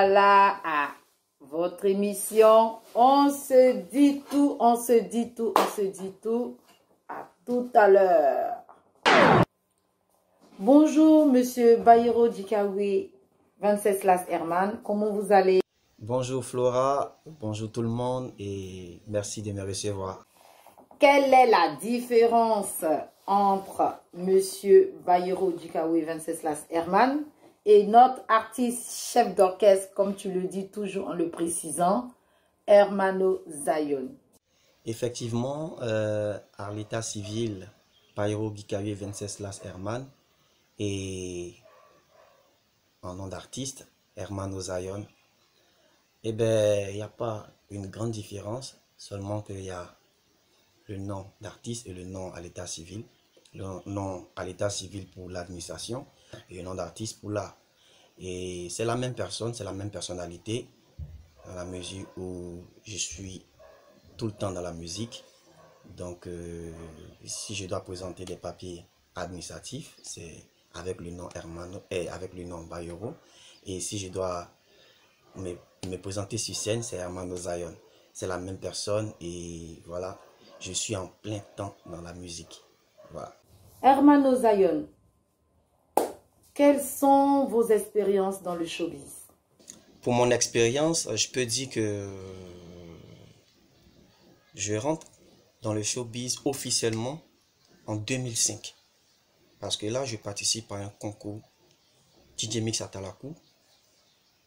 voilà à votre émission. On se dit tout, on se dit tout, on se dit tout. À tout à l'heure. Bonjour, monsieur Bayero Dikawe, 26 Las Herman. Comment vous allez? Bonjour Flora, bonjour tout le monde et merci de me recevoir. Quelle est la différence entre monsieur Bayero Dikawe, 26 Las Herman et notre artiste chef d'orchestre, comme tu le dis toujours en le précisant, Hermano Zion? Effectivement, à l'état civil, Bayero Dikawe 26 Las Herman et en nom d'artiste, Hermano Zion. Eh bien, il n'y a pas une grande différence, seulement qu'il y a le nom d'artiste et le nom à l'état civil. Le nom à l'état civil pour l'administration et le nom d'artiste pour l'art. Et c'est la même personne, c'est la même personnalité, dans la mesure où je suis tout le temps dans la musique. Donc, si je dois présenter des papiers administratifs, c'est avec le nom Hermano et avec le nom Bayero. Et si je dois me présenter sur scène, c'est Hermano Zion. C'est la même personne et voilà, je suis en plein temps dans la musique. Voilà. Hermano Zion, quelles sont vos expériences dans le showbiz? Pour mon expérience, je peux dire que je rentre dans le showbiz officiellement en 2005. Parce que là, je participe à un concours DJ Mix Atalakou,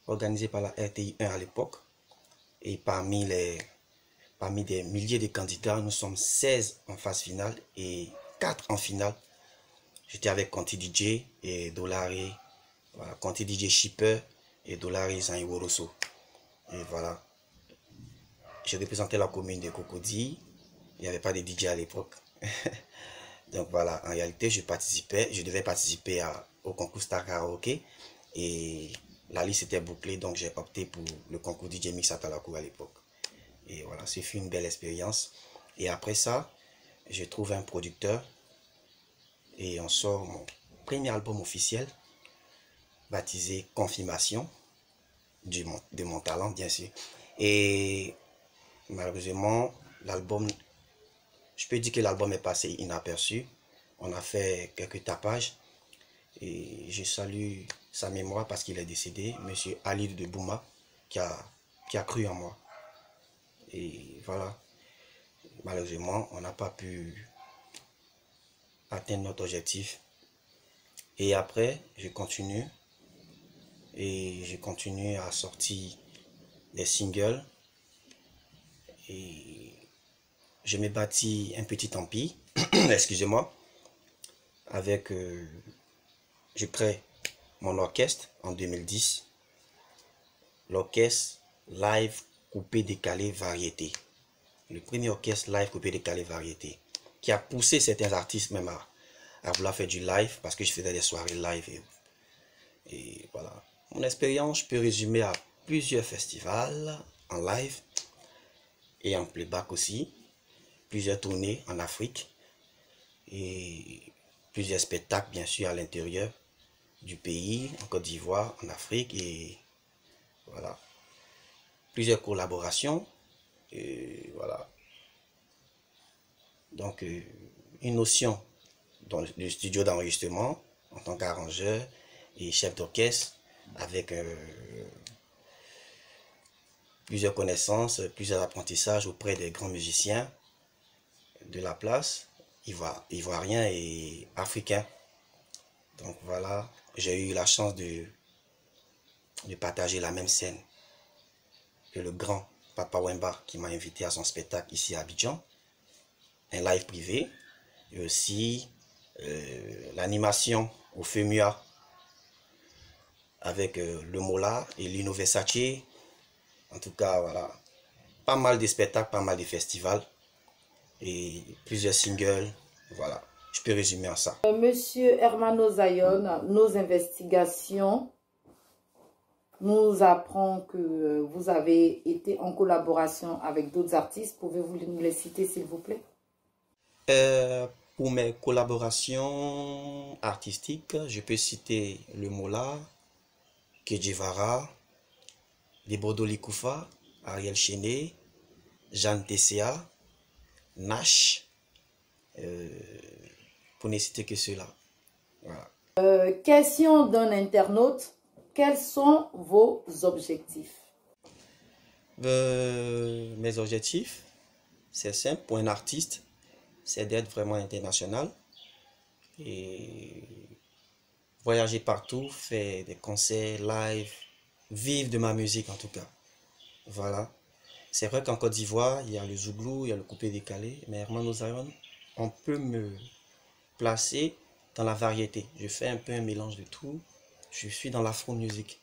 organisé par la RTI 1 à l'époque. Et parmi des milliers de candidats, nous sommes 16 en phase finale et 4 en finale. J'étais avec Conti DJ et Dollaré, voilà, Conti DJ Shipper et Dollaré Zanyiworoso. Et voilà. J'ai représenté la commune de Cocody. Il n'y avait pas de DJ à l'époque. Donc voilà, en réalité, je devais participer au concours Star Karaoke. Et la liste était bouclée, donc j'ai opté pour le concours DJ Mix Atalakou à l'époque. Et voilà, ce fut une belle expérience. Et après ça, je trouve un producteur et on sort mon premier album officiel, baptisé Confirmation, de mon talent, bien sûr. Et malheureusement, l'album, je peux dire que l'album est passé inaperçu. On a fait quelques tapages et je salue sa mémoire parce qu'il est décédé, monsieur Ali de Bouma, qui a cru en moi. Et voilà, malheureusement, on n'a pas pu atteindre notre objectif. Et après, je continue à sortir des singles et je me bâtis un petit empire, excusez-moi, avec, je crée mon orchestre en 2010, l'orchestre live coupé décalé variété, le premier orchestre live coupé décalé variété, qui a poussé certains artistes même à vouloir faire du live parce que je faisais des soirées live et voilà. Mon expérience, je peux résumer à plusieurs festivals en live et en playback aussi, plusieurs tournées en Afrique et plusieurs spectacles bien sûr à l'intérieur du pays, en Côte d'Ivoire, en Afrique et voilà. Plusieurs collaborations et voilà. Donc une notion dans le studio d'enregistrement en tant qu'arrangeur et chef d'orchestre avec plusieurs connaissances, plusieurs apprentissages auprès des grands musiciens de la place, ivoiriens et africains. Donc voilà, j'ai eu la chance de partager la même scène que le grand Papa Wemba qui m'a invité à son spectacle ici à Abidjan, un live privé, et aussi l'animation au FEMUA avec le Mola et Lino Versace. En tout cas, voilà, pas mal de spectacles, pas mal de festivals et plusieurs singles. Voilà, je peux résumer en ça. Monsieur Hermano Zion, nos investigations nous apprend que vous avez été en collaboration avec d'autres artistes. Pouvez-vous nous les citer, s'il vous plaît? Pour mes collaborations artistiques, je peux citer le Mola, Kedjivara, des Bordeaux Likoufa, Ariel Chenet, Jeanne TCA, Nash, pour ne citer que ceux-là. Voilà. Question d'un internaute. Quels sont vos objectifs? Mes objectifs, c'est simple, pour un artiste, c'est d'être vraiment international et voyager partout, faire des concerts, live, vivre de ma musique en tout cas. Voilà. C'est vrai qu'en Côte d'Ivoire, il y a le zouglou, il y a le coupé décalé, mais Hermano Zion, on peut me placer dans la variété. Je fais un peu un mélange de tout. Je suis dans l'afro-musique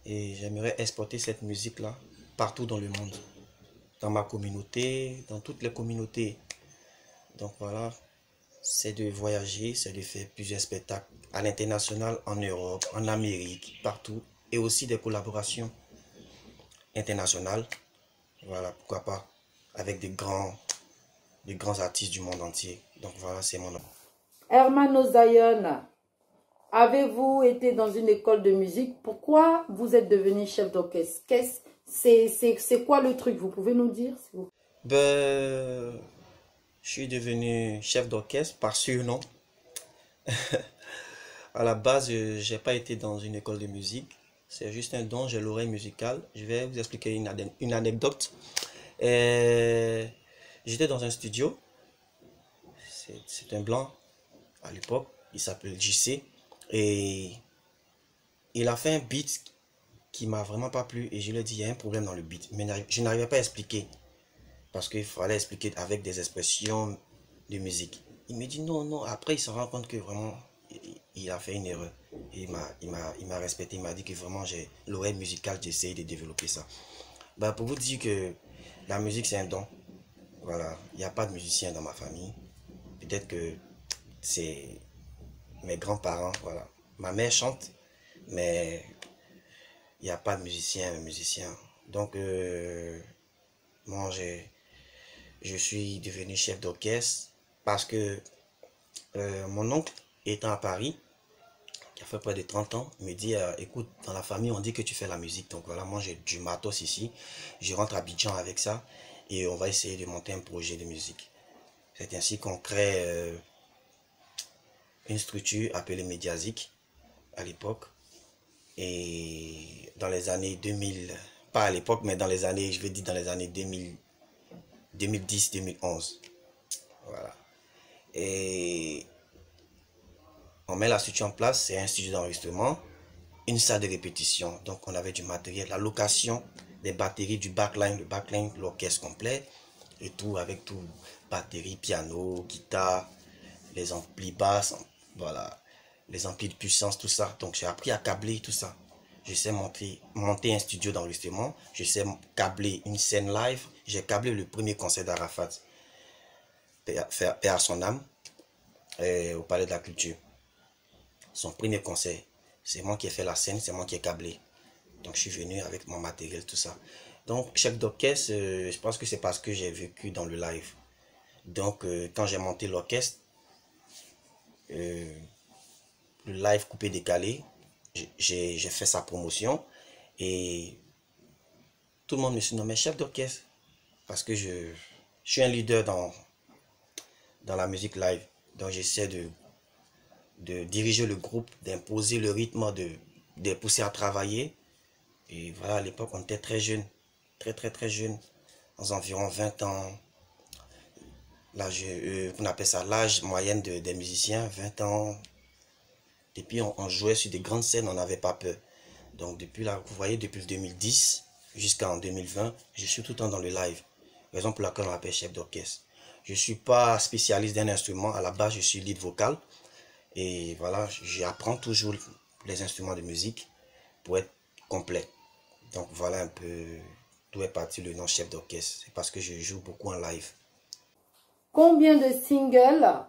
et j'aimerais exporter cette musique-là partout dans le monde, dans ma communauté, dans toutes les communautés. Donc voilà, c'est de voyager, c'est de faire plusieurs spectacles à l'international, en Europe, en Amérique, partout, et aussi des collaborations internationales. Voilà, pourquoi pas, avec des grands artistes du monde entier. Donc voilà, c'est mon nom. Hermano Zion, avez-vous été dans une école de musique? Pourquoi vous êtes devenu chef d'orchestre? C'est quoi le truc? Vous pouvez nous dire? Ben, je suis devenu chef d'orchestre par surnom. À la base, je n'ai pas été dans une école de musique. C'est juste un don, j'ai l'oreille musicale. Je vais vous expliquer une anecdote. J'étais dans un studio. C'est un blanc à l'époque. Il s'appelle JC. Et il a fait un beat qui m'a vraiment pas plu. Et je lui ai dit, il y a un problème dans le beat. Mais je n'arrivais pas à expliquer. Parce qu'il fallait expliquer avec des expressions de musique. Il me dit non, non. Après, il se rend compte que vraiment, il a fait une erreur. Et il m'a respecté. Il m'a dit que vraiment, j'ai l'oreille musicale, j'essaye de développer ça. Bah, pour vous dire que la musique, c'est un don. Voilà. Il n'y a pas de musicien dans ma famille. Peut-être que c'est mes grands-parents. Voilà. Ma mère chante, mais il n'y a pas de musicien. Donc, moi, je suis devenu chef d'orchestre parce que mon oncle étant à Paris, qui a fait près de 30 ans, me dit écoute, dans la famille on dit que tu fais la musique, donc voilà, moi j'ai du matos ici, je rentre à Abidjan avec ça et on va essayer de monter un projet de musique. C'est ainsi qu'on crée une structure appelée Mediazik à l'époque, et dans les années 2000, pas à l'époque mais dans les années, je vais dire dans les années 2000, 2010-2011. Voilà. Et on met la structure en place, c'est un studio d'enregistrement, une salle de répétition. Donc on avait du matériel, la location des batteries, du backline, l'orchestre complet, et tout avec tout, batterie, piano, guitare, les amplis basses, voilà, les amplis de puissance, tout ça. Donc j'ai appris à câbler tout ça. Je sais monter un studio d'enregistrement, je sais câbler une scène live. J'ai câblé le premier concert d'Arafat, paix à son âme, au Palais de la Culture. Son premier concert, c'est moi qui ai fait la scène, c'est moi qui ai câblé. Donc je suis venu avec mon matériel, tout ça. Donc chef d'orchestre, je pense que c'est parce que j'ai vécu dans le live. Donc quand j'ai monté l'orchestre, le live coupé décalé, j'ai fait sa promotion et tout le monde me surnommait chef d'orchestre parce que je suis un leader dans la musique live. Donc j'essaie de diriger le groupe, d'imposer le rythme, de les pousser à travailler. Et voilà, à l'époque, on était très jeunes, très jeunes, aux environ 20 ans. L'âge, on appelle ça l'âge moyen des musiciens, 20 ans. Et puis on jouait sur des grandes scènes, on n'avait pas peur. Donc depuis là, vous voyez, depuis le 2010 jusqu'en 2020, je suis tout le temps dans le live. Raison pour laquelle on m'appelle chef d'orchestre. Je ne suis pas spécialiste d'un instrument, à la base je suis lead vocal. Et voilà, j'apprends toujours les instruments de musique pour être complet. Donc voilà un peu d'où est parti le nom chef d'orchestre. C'est parce que je joue beaucoup en live. Combien de singles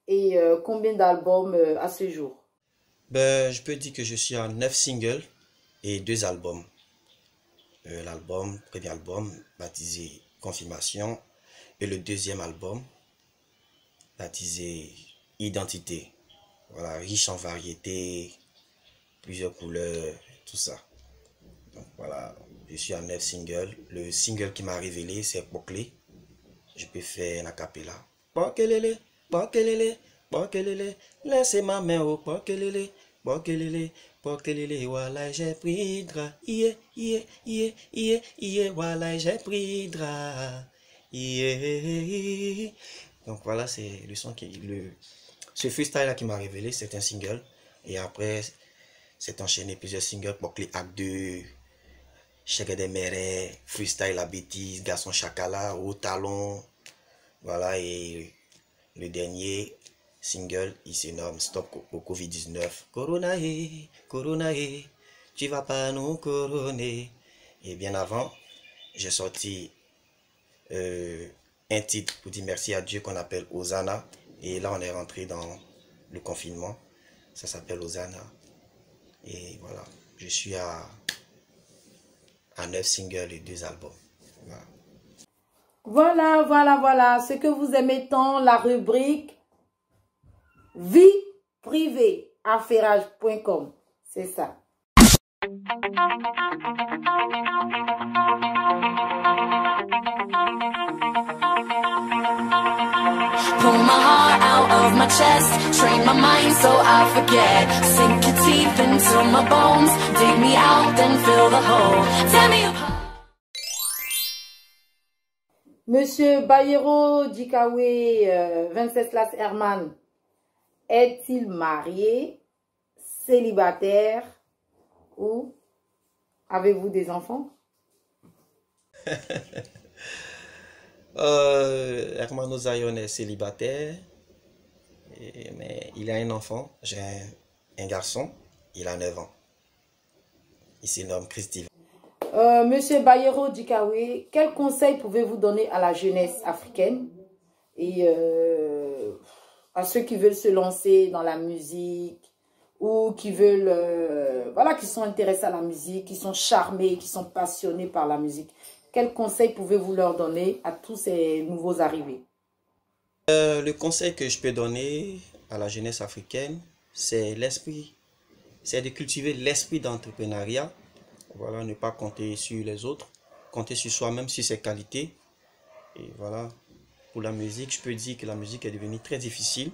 et combien d'albums à ce jour? Ben, je peux dire que je suis à 9 singles et 2 albums. Premier album baptisé Confirmation et le deuxième album baptisé Identité. Voilà, riche en variétés, plusieurs couleurs, tout ça. Donc voilà. Je suis à 9 singles. Le single qui m'a révélé, c'est Poclé. Je peux faire un acapella. Pokelele, pokelele, pokelele, laissez ma main au pokelele, pokelele, pokelele, voilà j'ai pris drap, ié, ié, ié, ié, ié, voilà j'ai pris drap, ié. Donc voilà, c'est le son ce freestyle là qui m'a révélé, c'est un single. Et après, c'est enchaîné plusieurs singles, Poclé Act 2, Chèque des Mères, Freestyle la bêtise, Garçon Chakala, Au Talon. Voilà, et le dernier single, il se nomme Stop au Covid-19. Corona, tu vas pas nous couronner. Et bien avant, j'ai sorti un titre pour dire merci à Dieu qu'on appelle Hosanna. Et là, on est rentré dans le confinement. Ça s'appelle Hosanna. Et voilà, je suis à 9 singles et 2 albums. Voilà. Voilà. Ce que vous aimez tant, la rubrique vie privée, affairage.com. C'est ça. Pull my heart out of my chest, train my mind so I forget. Sink your teeth into my bones, dig me out, then fill the hole. Tear me apart. Monsieur Bayero Dikawe, Venceslas Herman, est-il marié, célibataire ou avez-vous des enfants? Hermano Zayon est célibataire, mais il a un enfant. J'ai un garçon, il a 9 ans. Il se nomme Christy. Monsieur Bayero Dikawe, quel conseil pouvez-vous donner à la jeunesse africaine et à ceux qui veulent se lancer dans la musique ou qui veulent, voilà, qui sont intéressés à la musique, qui sont charmés, qui sont passionnés par la musique? Quel conseil pouvez-vous leur donner à tous ces nouveaux arrivés? Le conseil que je peux donner à la jeunesse africaine, c'est de cultiver l'esprit d'entrepreneuriat. Voilà, ne pas compter sur les autres, compter sur soi-même, sur ses qualités. Et voilà, pour la musique, je peux dire que la musique est devenue très difficile.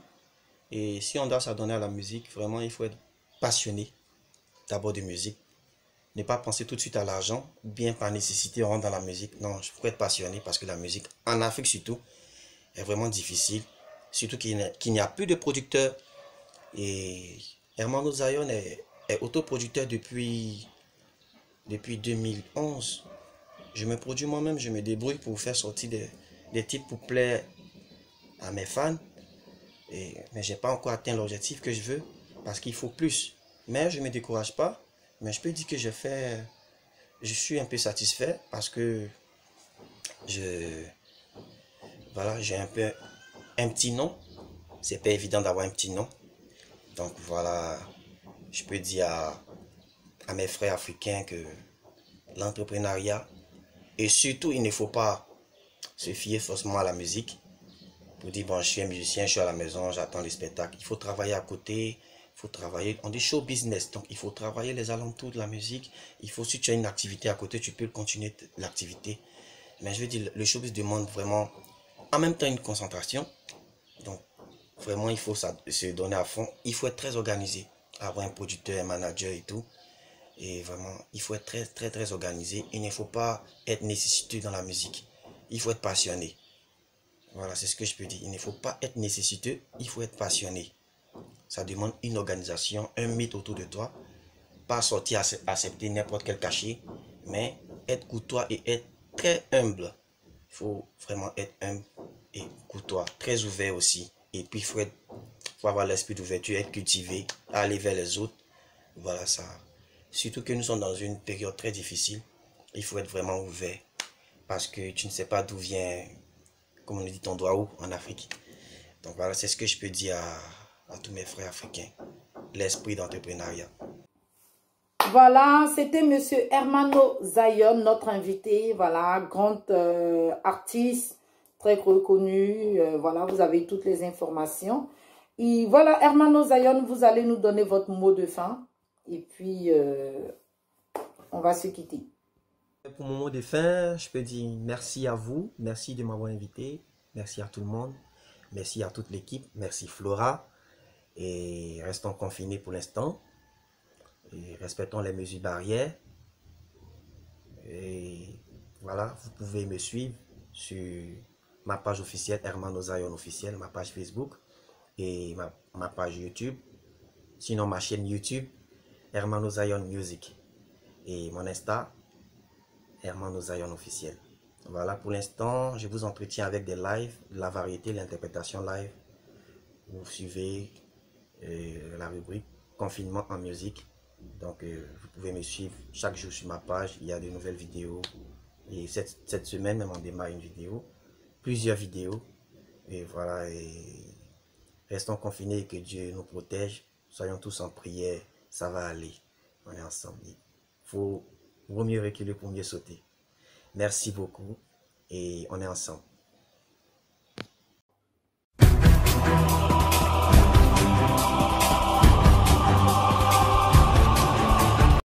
Et si on doit s'adonner à la musique, vraiment, il faut être passionné d'abord de musique. Ne pas penser tout de suite à l'argent, bien par nécessité, on rentre dans la musique. Non, il faut être passionné parce que la musique, en Afrique surtout, est vraiment difficile. Surtout qu'il n'y a plus de producteurs. Et Hermano Zayon est autoproducteur depuis 2011. Je me produis moi-même, je me débrouille pour faire sortir des titres pour plaire à mes fans. Mais je n'ai pas encore atteint l'objectif que je veux parce qu'il faut plus. Mais je ne me décourage pas. Mais je peux dire que je suis un peu satisfait parce que voilà, j'ai un peu un petit nom. C'est pas évident d'avoir un petit nom. Donc voilà, je peux dire à mes frères africains que l'entrepreneuriat, et surtout il ne faut pas se fier forcément à la musique pour dire bon je suis un musicien, je suis à la maison, j'attends le spectacle. Il faut travailler à côté, il faut travailler, on dit show business, donc il faut travailler les alentours de la musique. Il faut, si tu as une activité à côté, tu peux continuer l'activité. Mais je veux dire, le showbiz demande vraiment en même temps une concentration. Donc vraiment il faut se donner à fond, il faut être très organisé, avoir un producteur, un manager et tout. Et vraiment, il faut être très organisé. Il ne faut pas être nécessiteux dans la musique. Il faut être passionné. Voilà, c'est ce que je peux dire. Il ne faut pas être nécessiteux, il faut être passionné. Ça demande une organisation, un mythe autour de toi. Pas sortir accepter n'importe quel cachet, mais être courtois et être très humble. Il faut vraiment être humble et courtois, très ouvert aussi. Et puis, il faut avoir l'esprit d'ouverture, être cultivé, aller vers les autres. Voilà ça. Surtout que nous sommes dans une période très difficile. Il faut être vraiment ouvert. Parce que tu ne sais pas d'où vient, comme on dit, ton doigt où en Afrique. Donc voilà, c'est ce que je peux dire à tous mes frères africains. L'esprit d'entrepreneuriat. Voilà, c'était Monsieur Hermano Zayon, notre invité. Voilà, grand artiste, très reconnu. Voilà, vous avez toutes les informations. Et voilà, Hermano Zayon, vous allez nous donner votre mot de fin. Et puis, on va se quitter. Pour mon mot de fin, je peux dire merci à vous, merci de m'avoir invité, merci à tout le monde, merci à toute l'équipe, merci Flora, et restons confinés pour l'instant, et respectons les mesures barrières, et voilà, vous pouvez me suivre sur ma page officielle, Hermano Zion officiel, ma page Facebook, et ma page YouTube, sinon ma chaîne YouTube, Hermano Zion Music, et mon Insta, Hermano Zion officiel. Voilà, pour l'instant, je vous entretiens avec des lives, de la variété, l'interprétation live. Vous suivez la rubrique confinement en musique. Donc, vous pouvez me suivre chaque jour sur ma page. Il y a de nouvelles vidéos. Et cette semaine, même, on démarre une vidéo, plusieurs vidéos. Et voilà, et restons confinés et que Dieu nous protège. Soyons tous en prière, ça va aller. On est ensemble. Vaut mieux reculer pour mieux sauter. Merci beaucoup et on est ensemble.